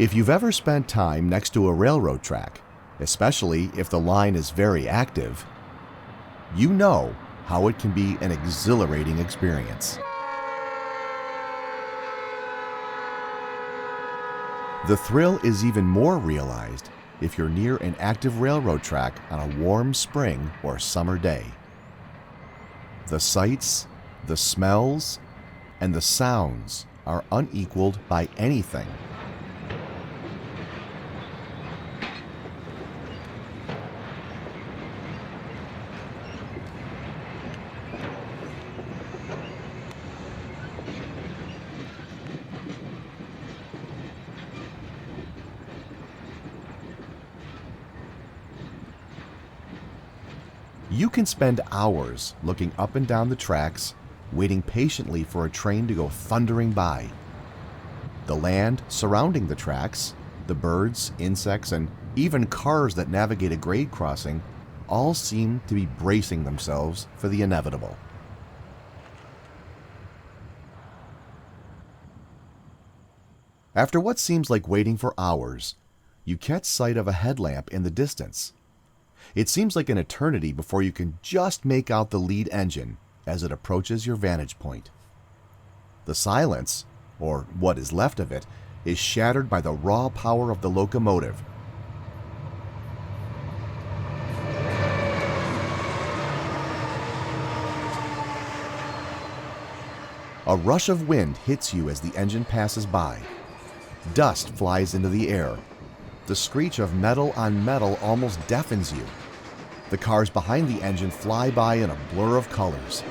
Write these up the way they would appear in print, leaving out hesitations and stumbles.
If you've ever spent time next to a railroad track, especially if the line is very active, you know how it can be an exhilarating experience. The thrill is even more realized if you're near an active railroad track on a warm spring or summer day. The sights, the smells, and the sounds are unequaled by anything. You can spend hours looking up and down the tracks, waiting patiently for a train to go thundering by. The land surrounding the tracks, the birds, insects, and even cars that navigate a grade crossing all seem to be bracing themselves for the inevitable. After what seems like waiting for hours, you catch sight of a headlamp in the distance. It seems like an eternity before you can just make out the lead engine as it approaches your vantage point. The silence, or what is left of it, is shattered by the raw power of the locomotive. A rush of wind hits you as the engine passes by. Dust flies into the air. The screech of metal on metal almost deafens you. The cars behind the engine fly by in a blur of colors.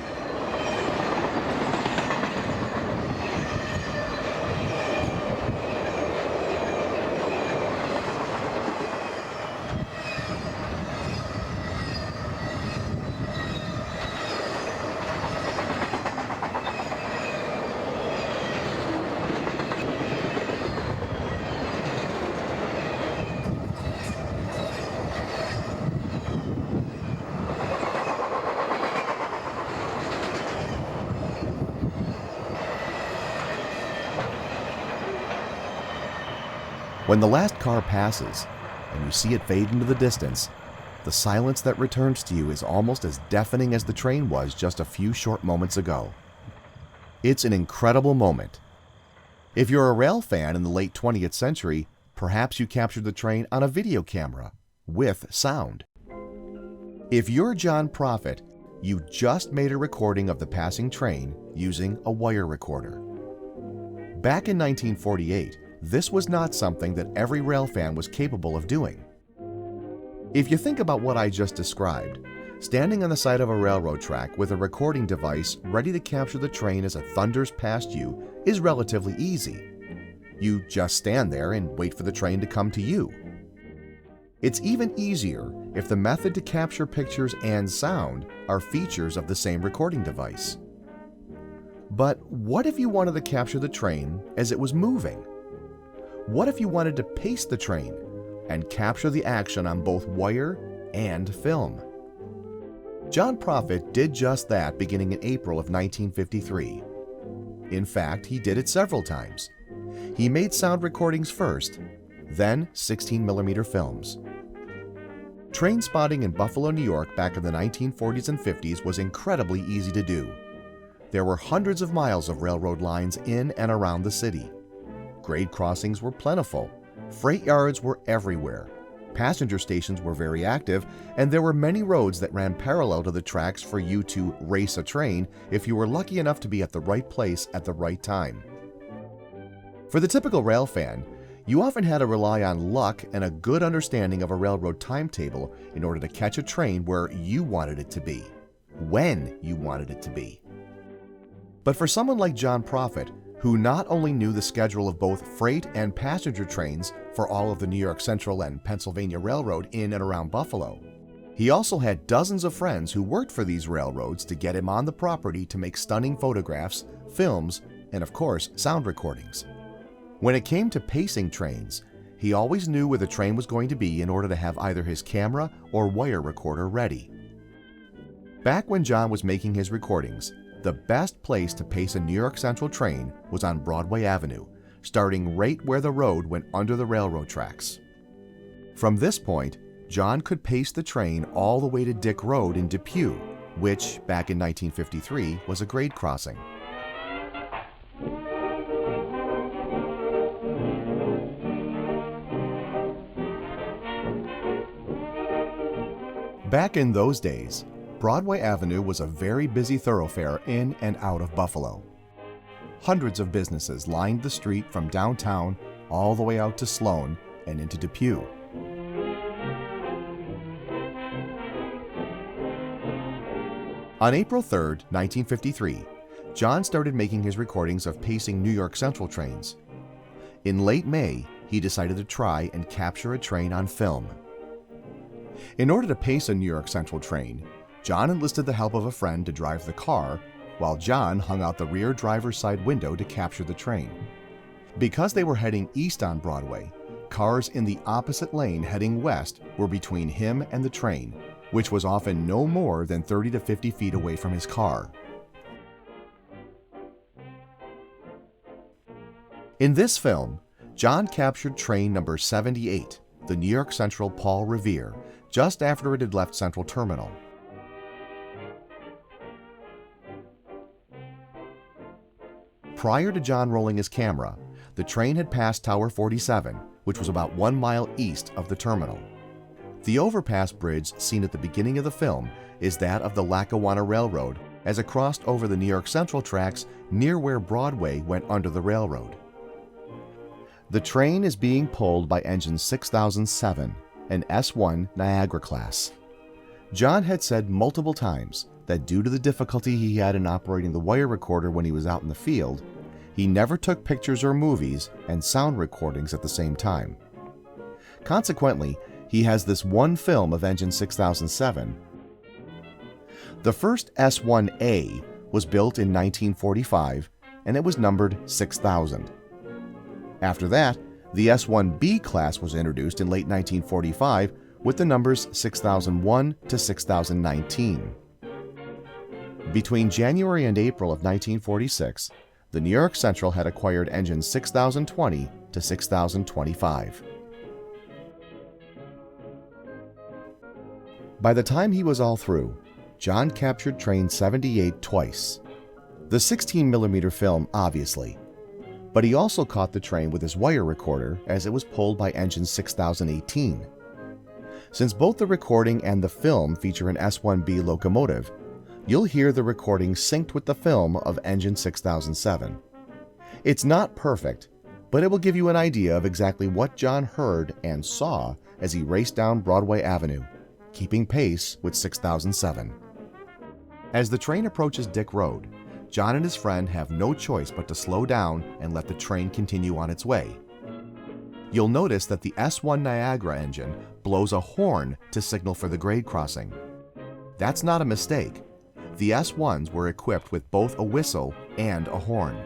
When the last car passes, and you see it fade into the distance, the silence that returns to you is almost as deafening as the train was just a few short moments ago. It's an incredible moment. If you're a rail fan in the late 20th century, perhaps you captured the train on a video camera, with sound. If you're John Prophet, you just made a recording of the passing train using a wire recorder. Back in 1948, this was not something that every rail fan was capable of doing. If you think about what I just described, standing on the side of a railroad track with a recording device ready to capture the train as it thunders past you is relatively easy. You just stand there and wait for the train to come to you. It's even easier if the method to capture pictures and sound are features of the same recording device. But what if you wanted to capture the train as it was moving? What if you wanted to pace the train and capture the action on both wire and film? John Prophet did just that beginning in April of 1953. In fact, he did it several times. He made sound recordings first, then 16mm films. Train spotting in Buffalo, New York back in the 1940s and 50s was incredibly easy to do. There were hundreds of miles of railroad lines in and around the city. Grade crossings were plentiful, freight yards were everywhere, passenger stations were very active, and there were many roads that ran parallel to the tracks for you to race a train if you were lucky enough to be at the right place at the right time. For the typical rail fan, you often had to rely on luck and a good understanding of a railroad timetable in order to catch a train where you wanted it to be, when you wanted it to be. But for someone like John Prophet, who not only knew the schedule of both freight and passenger trains for all of the New York Central and Pennsylvania Railroad in and around Buffalo, he also had dozens of friends who worked for these railroads to get him on the property to make stunning photographs, films, and of course, sound recordings. When it came to pacing trains, he always knew where the train was going to be in order to have either his camera or wire recorder ready. Back when John was making his recordings, the best place to pace a New York Central train was on Broadway Avenue, starting right where the road went under the railroad tracks. From this point, John could pace the train all the way to Dick Road in Depew, which, back in 1953, was a grade crossing. Back in those days, Broadway Avenue was a very busy thoroughfare in and out of Buffalo. Hundreds of businesses lined the street from downtown all the way out to Sloan and into Depew. On April 3, 1953, John started making his recordings of pacing New York Central trains. In late May, he decided to try and capture a train on film. In order to pace a New York Central train, John enlisted the help of a friend to drive the car, while John hung out the rear driver's side window to capture the train. Because they were heading east on Broadway, cars in the opposite lane heading west were between him and the train, which was often no more than 30 to 50 feet away from his car. In this film, John captured train number 78, the New York Central Paul Revere, just after it had left Central Terminal. Prior to John rolling his camera, the train had passed Tower 47, which was about 1 mile east of the terminal. The overpass bridge seen at the beginning of the film is that of the Lackawanna Railroad as it crossed over the New York Central tracks near where Broadway went under the railroad. The train is being pulled by engine 6007, an S1 Niagara class. John had said multiple times that due to the difficulty he had in operating the wire recorder when he was out in the field, he never took pictures or movies and sound recordings at the same time. Consequently, he has this one film of engine 6007. The first S1A was built in 1945 and it was numbered 6000. After that, the S1B class was introduced in late 1945 with the numbers 6001 to 6019. Between January and April of 1946, the New York Central had acquired engines 6020 to 6025. By the time he was all through, John captured train 78 twice. The 16mm film, obviously, but he also caught the train with his wire recorder as it was pulled by engine 6018. Since both the recording and the film feature an S1B locomotive, you'll hear the recording synced with the film of engine 6007. It's not perfect, but it will give you an idea of exactly what John heard and saw as he raced down Broadway Avenue, keeping pace with 6007. As the train approaches Dick Road, John and his friend have no choice but to slow down and let the train continue on its way. You'll notice that the S1 Niagara engine blows a horn to signal for the grade crossing. That's not a mistake. The S1s were equipped with both a whistle and a horn.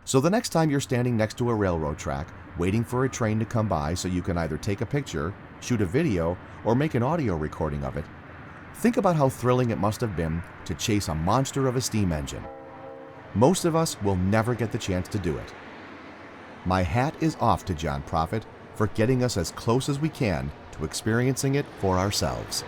So the next time you're standing next to a railroad track, waiting for a train to come by so you can either take a picture, shoot a video, or make an audio recording of it, think about how thrilling it must have been to chase a monster of a steam engine. Most of us will never get the chance to do it. My hat is off to John Prophet for getting us as close as we can to experiencing it for ourselves.